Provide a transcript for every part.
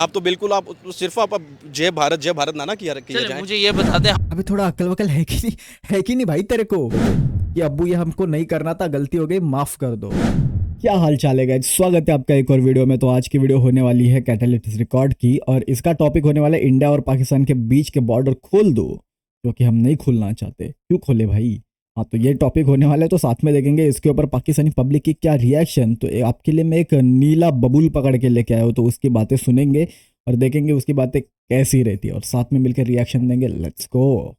आप तो बिल्कुल आप सिर्फ आप अब जय भारत ना किया किया चलिए जाए। मुझे ये बता दें। अबे थोड़ा अक्ल वकल है कि नहीं भाई तेरे को कि अब्बू ये हमको नहीं करना था, गलती हो गई, माफ कर दो। क्या हाल चाल है गाइस, स्वागत है आपका एक और वीडियो में। तो आज की वीडियो होने वाली है कैटालिटिक्स रिकॉर्ड की और इसका टॉपिक होने वाला है इंडिया और पाकिस्तान के बीच के बॉर्डर खोल दो, जो कि हम नहीं खोलना चाहते। क्यों खोले भाई? हाँ, तो ये टॉपिक होने वाला है, तो साथ में देखेंगे इसके ऊपर पाकिस्तानी पब्लिक की क्या रिएक्शन। तो आपके लिए मैं एक नीला बबूल पकड़ के लेके आया हूँ, तो उसकी बातें सुनेंगे और देखेंगे उसकी बातें कैसी रहती है और साथ में मिलकर रिएक्शन देंगे। Let's go.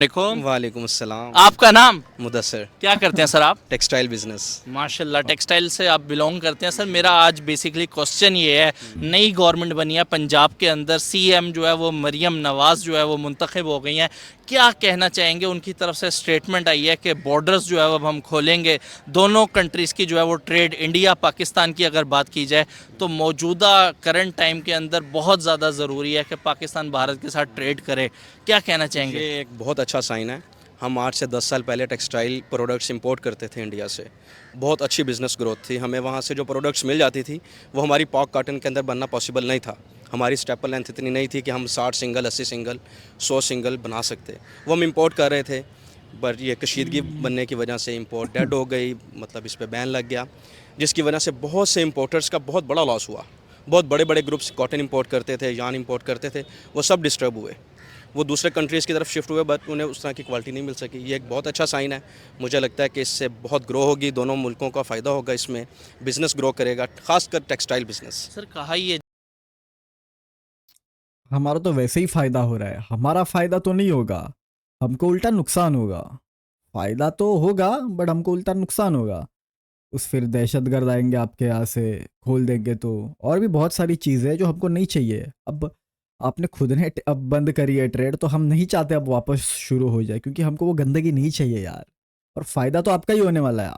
देखो, वालेकुम अस्सलाम। आपका नाम मुदस्सिर। क्या करते हैं सर आप? Textile business. माशाल्लाह, टेक्सटाइल से आप बिलोंग करते हैं। सर मेरा आज बेसिकली क्वेश्चन ये है, नई गवर्नमेंट बनी है पंजाब के अंदर, सीएम जो है वो मरियम नवाज़ जो है वो मुंतखब हो गई हैं। क्या कहना चाहेंगे? उनकी तरफ से स्टेटमेंट आई है कि बॉर्डर्स जो है वो अब हम खोलेंगे। दोनों कंट्रीज़ की जो है वो ट्रेड, इंडिया पाकिस्तान की अगर बात की जाए तो मौजूदा करंट टाइम के अंदर बहुत ज़्यादा ज़रूरी है कि पाकिस्तान भारत के साथ ट्रेड करे। क्या कहना चाहेंगे? ये एक बहुत अच्छा साइन है। हम 8 से 10 साल पहले टेक्सटाइल प्रोडक्ट्स इंपोर्ट करते थे इंडिया से। बहुत अच्छी बिजनेस ग्रोथ थी। हमें वहाँ से जो प्रोडक्ट्स मिल जाती थी वो हमारी पॉक कॉटन के अंदर बनना पॉसिबल नहीं था। हमारी स्टेपल लेंथ इतनी नहीं थी कि हम 60 सिंगल, 80 सिंगल, 100 सिंगल बना सकते। वो हम इंपोर्ट कर रहे थे, पर ये कशीदगी बनने की वजह से इंपोर्ट डेड हो गई, मतलब इस पर बैन लग गया, जिसकी वजह से बहुत से इंपोर्टर्स का बहुत बड़ा लॉस हुआ। बहुत बड़े बड़े ग्रुप्स कॉटन इंपोर्ट करते थे, यान इंपोर्ट करते थे, वो सब डिस्टर्ब हुए। वो दूसरे कंट्रीज़ की तरफ शिफ्ट हुए, बट उन्हें उस तरह की क्वालिटी नहीं मिल सकी। ये एक बहुत अच्छा साइन है। मुझे लगता है कि इससे बहुत ग्रो होगी, दोनों मुल्कों का फ़ायदा होगा, इसमें बिज़नेस ग्रो करेगा, खासकर टेक्सटाइल बिज़नेस। सर कहा ये हमारा तो वैसे ही फायदा हो रहा है, हमारा फायदा तो नहीं होगा, हमको उल्टा नुकसान होगा। फायदा तो होगा बट हमको उल्टा नुकसान होगा। उस फिर दहशतगर्द आएंगे आपके यहाँ से, खोल देंगे तो। और भी बहुत सारी चीज़ें हैं जो हमको नहीं चाहिए। अब आपने खुद ने अब बंद करी है ट्रेड, तो हम नहीं चाहते अब वापस शुरू हो जाए, क्योंकि हमको वो गंदगी नहीं चाहिए यार। और फायदा तो आपका ही होने वाला है।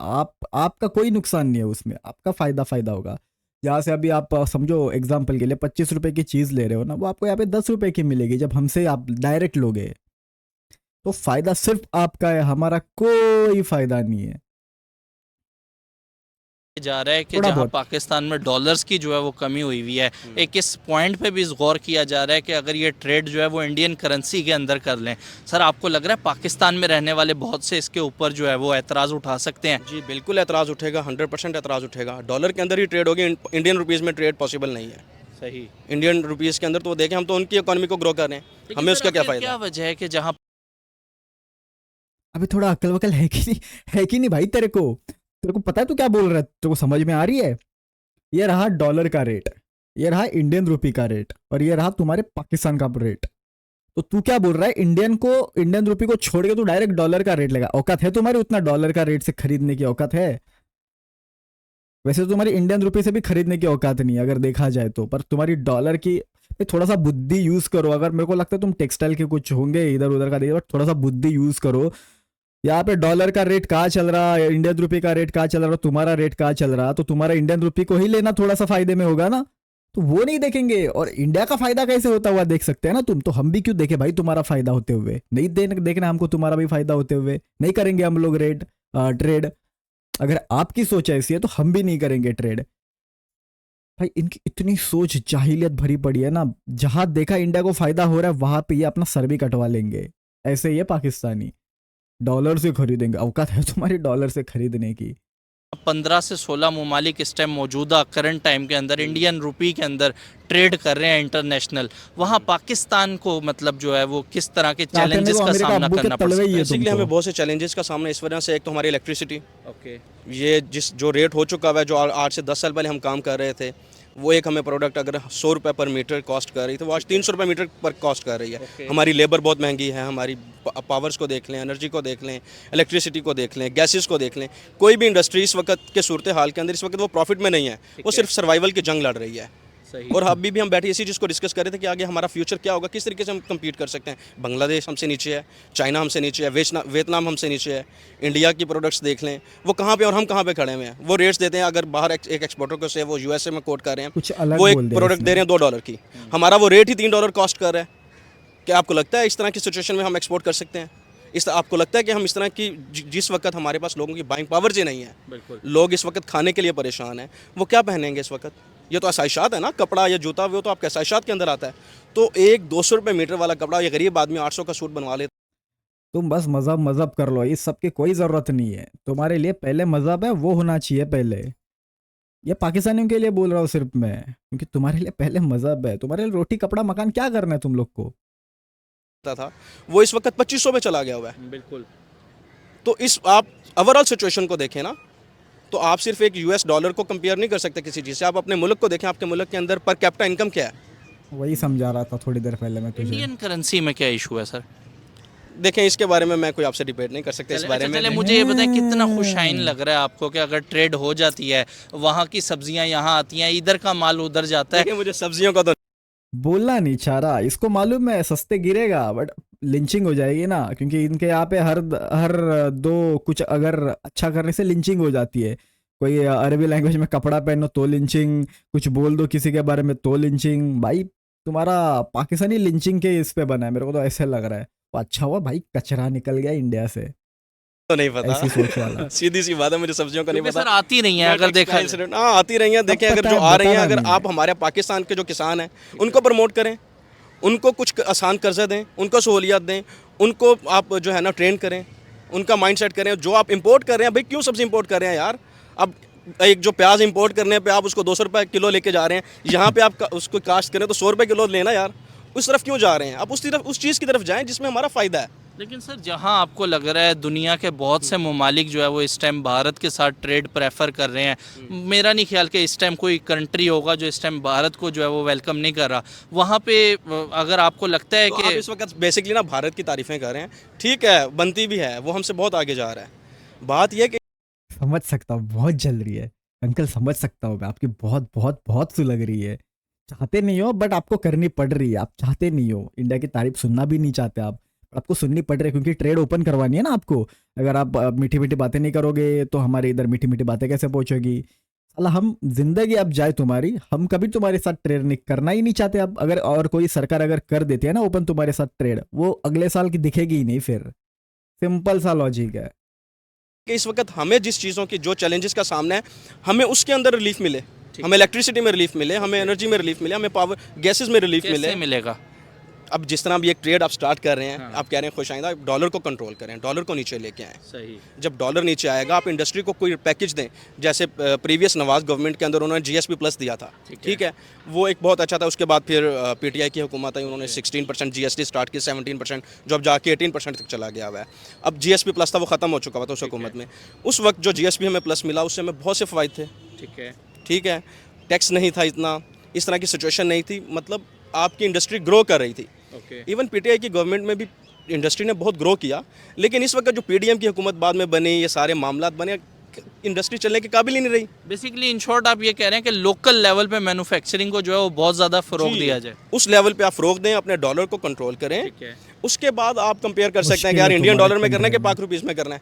आपका कोई नुकसान नहीं है उसमें, आपका फायदा फायदा होगा। जहाँ से अभी आप समझो एग्जाम्पल के लिए 25 रुपए की चीज़ ले रहे हो ना, वो आपको यहाँ पे 10 रुपए की मिलेगी जब हमसे आप डायरेक्ट लोगे। तो फायदा सिर्फ आपका है, हमारा कोई फायदा नहीं है। जा रहा है कि थोड़ा जहां बहुत। पाकिस्तान में डॉलर्स की जो है वो कमी हुई हुई है, एक इस पॉइंट पे भी गौर किया जा रहा है कि अगर ये ट्रेड जो है वो इंडियन करेंसी के अंदर कर लें। सर आपको लग रहा है पाकिस्तान में रहने वाले बहुत से इसके ऊपर जो है वो एतराज़ उठा सकते हैं? जी बिल्कुल एतराज़ उठेगा, 100% एतराज़ उठेगा। डॉलर के अंदर ही ट्रेड होगी, इंडियन रुपीज़ में ट्रेड पॉसिबल नहीं है। सही। इंडियन रुपीज़ के अंदर तो देखें, हम तो उनकी इकॉनमी को ग्रो कर रहे हैं, लेकिन हमें सर उसका क्या आखिर फ़ायदा क्या है? वजह है कि जहां अबे थोड़ा अक्ल वकल है कि नहीं भाई तेरे को? तेरे को पता है तू क्या बोल रहा है? तेरे को समझ में आ रही है? ये रहा डॉलर का रेट, ये रहा इंडियन रुपी का रेट, और ये रहा तुम्हारे पाकिस्तान का रेट। तो तू क्या बोल रहा है? इंडियन रुपी को छोड़ के तू डायरेक्ट डॉलर का रेट लगा? औकात है तुम्हारी उतना डॉलर का रेट से खरीदने की? औकात है? वैसे तो तुम्हारी इंडियन रुपी से भी खरीदने की औकात नहीं है अगर देखा जाए तो, पर तुम्हारी डॉलर की थोड़ा सा बुद्धि यूज करो। अगर मेरे को लगता है तुम टेक्सटाइल के कुछ होंगे इधर उधर का, देखिए थोड़ा सा बुद्धि यूज करो। यहाँ पे डॉलर का रेट कहाँ चल रहा है, इंडियन रुपी का रेट कहाँ चल रहा है, तुम्हारा रेट कहाँ चल रहा है, तो तुम्हारा इंडियन रुपी को ही लेना थोड़ा सा फायदे में होगा ना। तो वो नहीं देखेंगे, और इंडिया का फायदा कैसे होता हुआ देख सकते हैं ना तुम। तो हम भी क्यों देखे भाई तुम्हारा फायदा होते हुए? नहीं देखना हमको तुम्हारा भी फायदा होते हुए। नहीं करेंगे हम लोग ट्रेड। अगर आपकी सोच ऐसी है तो हम भी नहीं करेंगे ट्रेड। भाई इनकी इतनी सोच जाहिलियत भरी पड़ी है ना, जहां देखा इंडिया को फायदा हो रहा है वहां पे ये अपना सर भी कटवा लेंगे। ऐसे ही है पाकिस्तानी, डॉलर से खरीदेंगे। औकात है तुम्हारी डॉलर से खरीदने की? 15 से 16 ममालिक इस टाइम मौजूदा करंट टाइम के अंदर इंडियन रुपी के अंदर ट्रेड कर रहे हैं इंटरनेशनल। वहाँ पाकिस्तान को मतलब जो है वो किस तरह के चाहते मेरे चैलेंजेस को का अमेरिका सामना अब्बू के करना पड़ तलवे ही सकता है है? बेसिकली हमें तुमको। बहुत से चैलेंजेस का सामना इस वजह से, एक तो हमारी इलेक्ट्रिसिटी, ओके। ये जो रेट हो चुका है, जो 8 से 10 साल पहले हम काम कर रहे थे, वो एक हमें प्रोडक्ट अगर 100 रुपये पर मीटर कॉस्ट कर रही थी, वो आज 300 रुपये मीटर पर कॉस्ट कर रही है। Okay. हमारी लेबर बहुत महंगी है, हमारी पावर्स को देख लें, एनर्जी को देख लें, इलेक्ट्रिसिटी को देख लें, गैसेस को देख लें। कोई भी इंडस्ट्री इस वक्त के सूरत हाल के अंदर इस वक्त वो प्रॉफिट में नहीं है, वो सिर्फ सर्वाइवल की जंग लड़ रही है। सही। और अभी भी हम बैठे इसी चीज़ को डिस्कस कर रहे थे कि आगे हमारा फ्यूचर क्या होगा, किस तरीके से हम कम्पीट कर सकते हैं। बांग्लादेश हमसे नीचे है, चाइना हमसे नीचे है, वियतनाम हमसे नीचे है। इंडिया की प्रोडक्ट्स देख लें, वो कहाँ पे और हम कहाँ पे खड़े हुए हैं। वो रेट्स देते हैं, अगर बाहर एक एक्सपोर्टर को से वो यूएसए में कोट कर रहे कुछ हैं, अलग वो एक बोल दिया प्रोडक्ट दे इसने। रहे हैं $2 की, हमारा वो रेट ही $3 कॉस्ट कर रहा है। क्या आपको लगता है इस तरह की सिचुएशन में हम एक्सपोर्ट कर सकते हैं? आपको लगता है कि हम इस तरह की जिस वक्त हमारे पास लोगों की बाइंग पावर जी नहीं है, बिल्कुल। लोग इस वक्त खाने के लिए परेशान हैं, वो क्या पहनेंगे इस वक्त? ये तो आसाइशात है ना, कपड़ा या जूता वो तो आपके आसाइशात के अंदर आता है। तो एक 200 रुपये मीटर वाला कपड़ा ये गरीब आदमी 800 का सूट बनवा लेता तुम बस मजहब मजहब कर लो, इस सब की कोई ज़रूरत नहीं है। तुम्हारे लिए पहले मजहब है वो होना चाहिए पहले। ये पाकिस्तानियों के लिए बोल रहा हूँ सिर्फ मैं, क्योंकि तुम्हारे लिए पहले मजहब है। तुम्हारे लिए रोटी कपड़ा मकान क्या करना है तुम लोग को? था, वो इस वक्त 2500 में चला गया हुआ है। बिल्कुल। तो इस आप ओवरऑल सिचुएशन को देखें ना, तो आप सिर्फ एक यूएस डॉलर को कंपेयर नहीं कर सकते किसी चीज़ से। आप अपने मुल्क को देखें, आपके मुल्क के अंदर पर कैपिटा इनकम क्या है। वही समझा रहा था थोड़ी देर पहले मैं तुझे। इंडियन करेंसी में क्या इशू है सर? देखें, इसके बारे में मैं कोई आपसे डिबेट नहीं कर सकता इस बारे में। चले मुझे ये बताएं, कितना खुशाइन लग रहा है आपको कि अगर ट्रेड हो जाती है, वहाँ की सब्जियां यहाँ आती हैं, इधर का माल उधर जाता है? देखिए, मुझे सब्जियों का तो बोलना नहीं चाह रहा, इसको मालूम है सस्ते गिरेगा, बट लिंचिंग हो जाएगी ना, क्योंकि इनके यहाँ पे हर दो कुछ अगर अच्छा करने से लिंचिंग हो जाती है। कोई अरबी लैंग्वेज में कपड़ा पहनो तो लिंचिंग, कुछ बोल दो किसी के बारे में तो लिंचिंग। भाई तुम्हारा पाकिस्तानी लिंचिंग के इस पे बना है, मेरे को तो ऐसे लग रहा है। तो अच्छा हुआ भाई कचरा निकल गया इंडिया से, नहीं पता। ऐसी सोच वाला। सीधी सी बात है, मुझे सब्जियों का नहीं क्योंकि पता। सर आती नहीं है अगर देखा जाए। हाँ, आती रही हैं। देखें, अगर पता जो है, आ रही हैं, बताना अगर नहीं आप हमारे पाकिस्तान के जो किसान हैं उनको प्रमोट करें, उनको कुछ आसान कर्जा दें, उनको सहूलियत दें, उनको आप जो है ना ट्रेन करें, उनका माइंडसेट करें। जो आप इंपोर्ट कर रहे हैं, भाई क्यों सब्जी इंपोर्ट कर रहे हैं यार? अब एक जो प्याज इंपोर्ट करने पे आप उसको 200 रुपये किलो लेके जा रहे हैं, यहाँ पे आप उसको काश्त करें तो 100 रुपये किलो लेना यार। उस तरफ क्यों जा रहे हैं? आप उस चीज़ की तरफ जाएं जिसमें हमारा फ़ायदा है। लेकिन सर जहां आपको लग रहा है दुनिया के बहुत से ममालिक जो है वो इस टाइम भारत के साथ ट्रेड प्रेफर कर रहे हैं, मेरा नहीं ख्याल कि इस टाइम कोई कंट्री होगा जो इस टाइम भारत को जो है वो वेलकम नहीं कर रहा। वहाँ पे अगर आपको लगता है तो कि आप इस वक्त बेसिकली ना भारत की तारीफ़ें कर रहे हैं, ठीक है, बनती भी है, वो हमसे बहुत आगे जा रहा है। बात यह कि समझ सकता हूँ, बहुत जल रही है अंकल, समझ सकता हूँ मैं, आपकी बहुत बहुत बहुत सी लग रही है। चाहते नहीं हो बट आपको करनी पड़ रही है। आप चाहते नहीं हो, इंडिया की तारीफ सुनना भी नहीं चाहते आप, आपको सुननी पड़ रही है क्योंकि ट्रेड ओपन करवानी है ना आपको। अगर आप मीठी मीठी बातें नहीं करोगे तो हमारे इधर मीठी मीठी बातें कैसे पहुंचेगी? साला हम जिंदगी अब जाए तुम्हारी, हम कभी तुम्हारे साथ ट्रेड नहीं करना ही नहीं चाहते अब। अगर और कोई सरकार अगर कर देती है ना ओपन तुम्हारे साथ ट्रेड, वो अगले साल की दिखेगी ही नहीं फिर। सिंपल सा लॉजिक है। इस वक्त हमें जिस चीज़ों की जो चैलेंजेस का सामना है, हमें उसके अंदर रिलीफ मिले। हमें इलेक्ट्रिसिटी में रिलीफ मिले, हमें एनर्जी में रिलीफ मिले, हमें पावर गैसेस में रिलीफ मिले। कैसे मिलेगा? अब जिस तरह भी एक ट्रेड आप स्टार्ट कर रहे हैं, आप कह रहे हैं खुश आइंदा, डॉलर को कंट्रोल करें, डॉलर को नीचे लेके आएँ। सही। जब डॉलर नीचे आएगा, आप इंडस्ट्री को कोई पैकेज दें, जैसे प्रीवियस नवाज गवर्नमेंट के अंदर उन्होंने जीएसपी प्लस दिया था, ठीक है, वो एक बहुत अच्छा था। उसके बाद फिर पीटीआई की हुकूमत आई, उन्होंने 16% जीएसटी स्टार्ट की, 17%, जो अब जाके 18% तक चला गया हुआ है। अब जीएसपी प्लस था, वो ख़त्म हो चुका था उस हुकूमत में। उस वक्त जो जीएसपी हमें प्लस मिला, उससे हमें बहुत से फ़ायदे थे, ठीक है, टैक्स नहीं था इतना, इस तरह की सिचुएशन नहीं थी, मतलब आपकी इंडस्ट्री ग्रो कर रही थी। इवन पीटीआई की गवर्नमेंट में भी इंडस्ट्री ने बहुत ग्रो किया, लेकिन इस वक्त जो पीडीएम की हुकूमत बाद में बनी, ये सारे मामलात बने, इंडस्ट्री चलने के काबिल ही नहीं रही। बेसिकली इन शॉर्ट आप ये कह रहे हैं कि लोकल लेवल पे मैन्युफैक्चरिंग को जो है वो बहुत ज़्यादा फ़रोग दिया जाए। उस लेवल पे आप फ़रोग दें, अपने डॉलर को कंट्रोल करें, उसके बाद आप कंपेयर कर सकते हैं कि यार इंडियन डॉलर में करना है कि पाक रुपीज़ में करना है।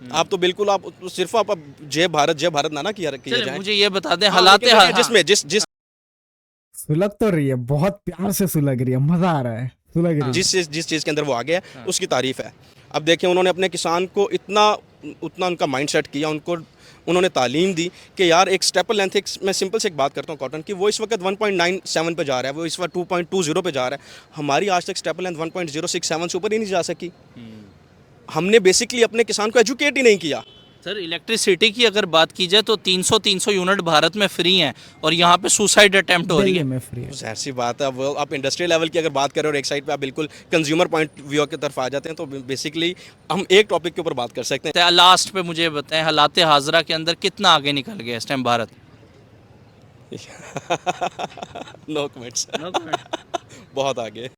आप तो बिल्कुल आप सिर्फ आप जय भारत ना किया जाए। मुझे ये बता दें हालात जिसमें जिस सुलग तो रही है, बहुत प्यार से सुलग रही है, मजा आ रहा है सुलग रही है। जिस चीज़ के अंदर वो आ गया उसकी तारीफ है। अब देखें, उन्होंने अपने किसान को उतना उनका माइंडसेट किया, उन्होंने तालीम दी कि यार एक स्टेपल लेंथ, मैं सिंपल से एक बात करता हूँ कॉटन की, वो इस वक्त 1.97 पे जा रहा है, वो इस वक्त 2.20 पे जा रहा है। हमारी आज तक स्टेपल लेंथ 1.067 से ऊपर ही नहीं जा सकी। हमने बेसिकली अपने किसान को एजुकेट ही नहीं किया। सर इलेक्ट्रिसिटी की अगर बात की जाए तो 300 यूनिट भारत में फ्री हैं और यहाँ पे सुसाइड अटेम्प्ट हो रही है। में फ्री है। ज़ाहिर सी बात है, वो आप इंडस्ट्रियल लेवल की अगर बात करें और एक साइड पे आप बिल्कुल कंज्यूमर पॉइंट व्यू की तरफ आ जाते हैं, तो बेसिकली हम एक टॉपिक के ऊपर बात कर सकते हैं। लास्ट पे मुझे बताएं, हालात हाजरा के अंदर कितना आगे निकल गया इस टाइम भारत? No comments. बहुत आगे।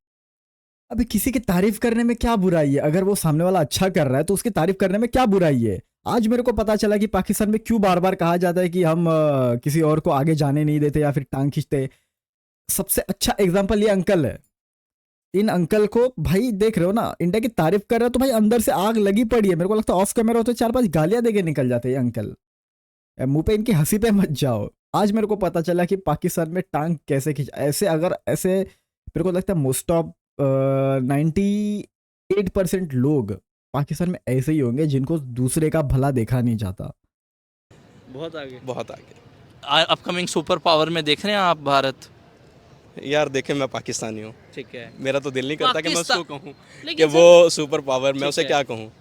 अभी किसी की तारीफ करने में क्या बुराई है? अगर वो सामने वाला अच्छा कर रहा है तो उसकी तारीफ करने में क्या बुराई है? आज मेरे को पता चला कि पाकिस्तान में क्यों बार बार कहा जाता है कि हम किसी और को आगे जाने नहीं देते या फिर टांग खींचते। सबसे अच्छा एग्जांपल ये अंकल है। इन अंकल को भाई देख रहे हो ना, इंडिया की तारीफ कर रहे हो तो भाई अंदर से आग लगी पड़ी है। मेरे को लगता है ऑफ कैमरा होते 4-5 गालियां देके निकल जाते हैं ये अंकल। मुंह पे इनकी हंसी पे मत जाओ। आज मेरे को पता चला कि पाकिस्तान में टांग कैसे खींच ऐसे मेरे को लगता है मोस्ट ऑफ 98% लोग पाकिस्तान में ऐसे ही होंगे जिनको दूसरे का भला देखा नहीं जाता। बहुत आगे। बहुत आगे। अपकमिंग सुपर पावर में देख रहे हैं आप भारत? यार देखें, मैं पाकिस्तानी हूँ, ठीक है। मेरा तो दिल नहीं करता कि मैं उसको पाकिस्तान- कहूँ कि लेकिन वो सुपर पावर, मैं ठीक उसे है। क्या कहूँ।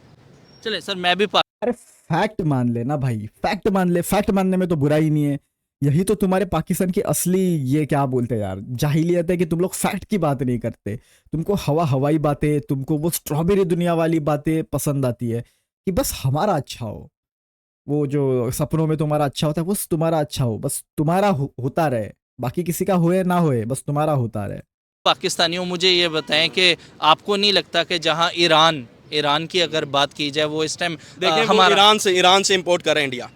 चले सर, मैं भी अरे फैक्ट मान ले ना भाई, फैक्ट मान ले, फैक्ट मानने में तो बुरा ही नहीं है। यही तो तुम्हारे पाकिस्तान की असली, ये क्या बोलते हैं यार, जाहिलियत है कि तुम लोग फैक्ट की बात नहीं करते। तुमको हवाई बातें, तुमको वो स्ट्रॉबेरी दुनिया वाली बातें पसंद आती है कि बस हमारा अच्छा हो। वो जो सपनों में तुम्हारा अच्छा होता है, वो तुम्हारा अच्छा हो, बस तुम्हारा होता रहे, बाकी किसी का होए ना होए, बस तुम्हारा होता रहे। पाकिस्तानी हूँ, मुझे ये बताएं कि आपको नहीं लगता कि जहाँ ईरान ईरान की अगर बात की जाए, वो इस टाइम देखें, वो हमारा ईरान से इंपोर्ट कर रहा है इंडिया,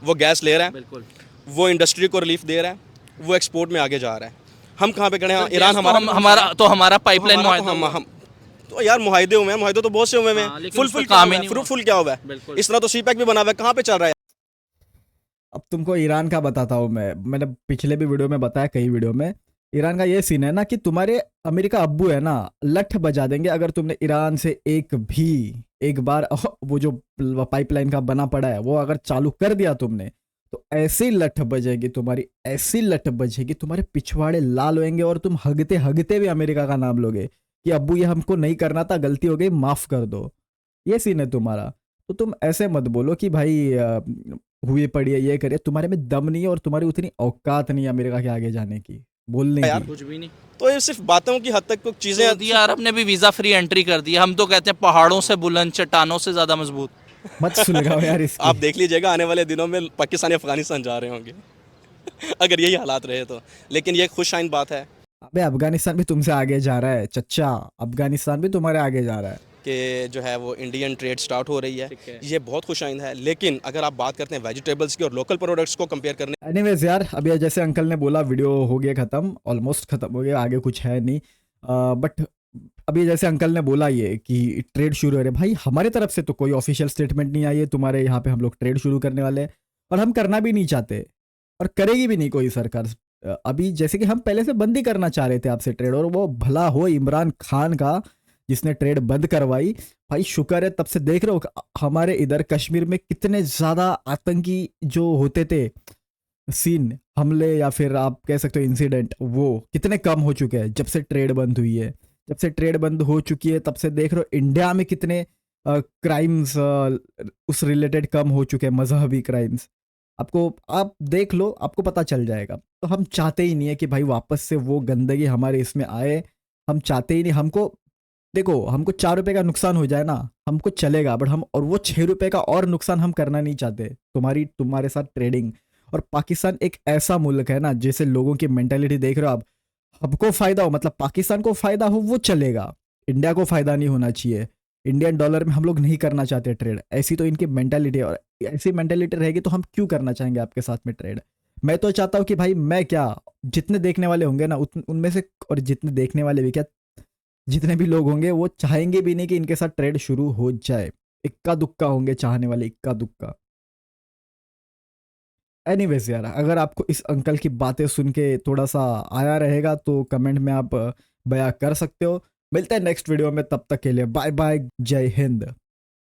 वो गैस ले रहा है, बिल्कुल वो इंडस्ट्री को रिलीफ दे रहा है, वो एक्सपोर्ट में आगे जा रहा है। हम कहाँ पे खड़े हैं? सर, ईरान गैस तो हमारा हमारा तो पाइपलाइन हमारा तो मुआहदा हुआ। हम तो यार मुआहदे हुए हैं, मुआहदे तो बहुत से हुए हाँ, हैं। लेकिन फुल उस फुल पे क्या काम हुआ ही है? नहीं फ्रूट हुआ। फुल क्या हुआ है? बिल्कुल। इस तरह तो सीपैक भी बना हुआ है, कहाँ पे चल रहा है? अब तुमको ईरान का बताता हूँ मैंने पिछले भी वीडियो में बताया, कई वीडियो में। ईरान का ये सीन है ना कि तुम्हारे अमेरिका अब्बू है ना, लठ बजा देंगे अगर तुमने ईरान से एक बार वो जो पाइपलाइन का बना पड़ा है वो अगर चालू कर दिया तुमने, तो ऐसी लठ बजेगी तुम्हारी, ऐसी लठ बजेगी, तुम्हारे पिछवाड़े लाल होंगे और तुम हगते हगते भी अमेरिका का नाम लोगे कि अब्बू ये हमको नहीं करना था, गलती हो गई, माफ कर दो। ये सीन है तुम्हारा। तो तुम ऐसे मत बोलो कि भाई हुई पड़ी है, ये करे, तुम्हारे में दम नहीं है और तुम्हारी उतनी औकात नहीं है अमेरिका के आगे जाने की, बोलने यार की। कुछ भी नहीं। तो ये सिर्फ बातों की हद तक कुछ चीज़ें। सऊदी अरब ने भी वीजा फ्री एंट्री कर दी है। हम तो कहते हैं पहाड़ों से बुलंद, चट्टानों से ज्यादा मजबूत। मत सुलगाओ यार इसकी। आप देख लीजिएगा, आने वाले दिनों में पाकिस्तानी अफगानिस्तान जा रहे होंगे अगर यही हालात रहे तो। लेकिन ये खुश बात है अबे अफगानिस्तान भी तुमसे आगे जा रहा है चच्चा, अफगानिस्तान भी तुम्हारे आगे जा रहा है। कि जो है वो इंडियन ट्रेड स्टार्ट हो रही है, ठीक है। ये बहुत खुश है। लेकिन अगर आप बात करते हैं वेजिटेबल्स की और लोकल प्रोडक्ट्स को कंपेयर करने, एनीवेज यार, अभी जैसे अंकल ने बोला वीडियो हो गया ख़त्म, ऑलमोस्ट ख़त्म हो गया, आगे कुछ है नहीं। बट अभी जैसे अंकल ने बोला ये कि ट्रेड शुरू हो रहे, भाई हमारे तरफ से तो कोई ऑफिशियल स्टेटमेंट नहीं आई है तुम्हारे यहाँ पे हम लोग ट्रेड शुरू करने वाले हैं, और हम करना भी नहीं चाहते और करेगी भी नहीं कोई सरकार। अभी जैसे कि हम पहले से बंद ही करना चाह रहे थे आपसे ट्रेड, और वो भला हो इमरान खान का जिसने ट्रेड बंद करवाई। भाई शुक्र है, तब से देख रहे हो हमारे इधर कश्मीर में कितने ज़्यादा आतंकी जो होते थे सीन, हमले या फिर आप कह सकते हो इंसिडेंट, वो कितने कम हो चुके हैं जब से ट्रेड बंद हुई है। जब से ट्रेड बंद हो चुकी है तब से देख रहे हो इंडिया में कितने क्राइम्स उस रिलेटेड कम हो चुके हैं, मजहबी क्राइम्स। आपको आप देख लो, आपको पता चल जाएगा। तो हम चाहते ही नहीं है कि भाई वापस से वो गंदगी हमारे इसमें आए, हम चाहते ही नहीं। हमको देखो, हमको 4 रुपए का नुकसान हो जाए ना हमको चलेगा, बट हम और वो 6 रुपए का और नुकसान हम करना नहीं चाहते तुम्हारे साथ ट्रेडिंग। और पाकिस्तान एक ऐसा मुल्क है ना, जैसे लोगों की मेंटेलिटी देख रहे हो आप, हमको फायदा हो मतलब पाकिस्तान को फायदा हो वो चलेगा, इंडिया को फायदा नहीं होना चाहिए। इंडियन डॉलर में हम लोग नहीं करना चाहते ट्रेड, ऐसी तो इनकी मेंटेलिटी है। और ऐसी मेंटेलिटी रहेगी तो हम क्यों करना चाहेंगे आपके साथ में ट्रेड। मैं तो चाहता हूँ कि भाई मैं क्या, जितने देखने वाले होंगे ना उनमें से, और जितने देखने वाले भी क्या, जितने भी लोग होंगे वो चाहेंगे भी नहीं कि इनके साथ ट्रेड शुरू हो जाए। इक्का दुक्का होंगे चाहने वाले, इक्का दुक्का। एनीवेज यार, अगर आपको इस अंकल की बातें सुन के थोड़ा सा आया रहेगा तो कमेंट में आप बयां कर सकते हो। मिलते हैं नेक्स्ट वीडियो में, तब तक के लिए बाय बाय, जय हिंद।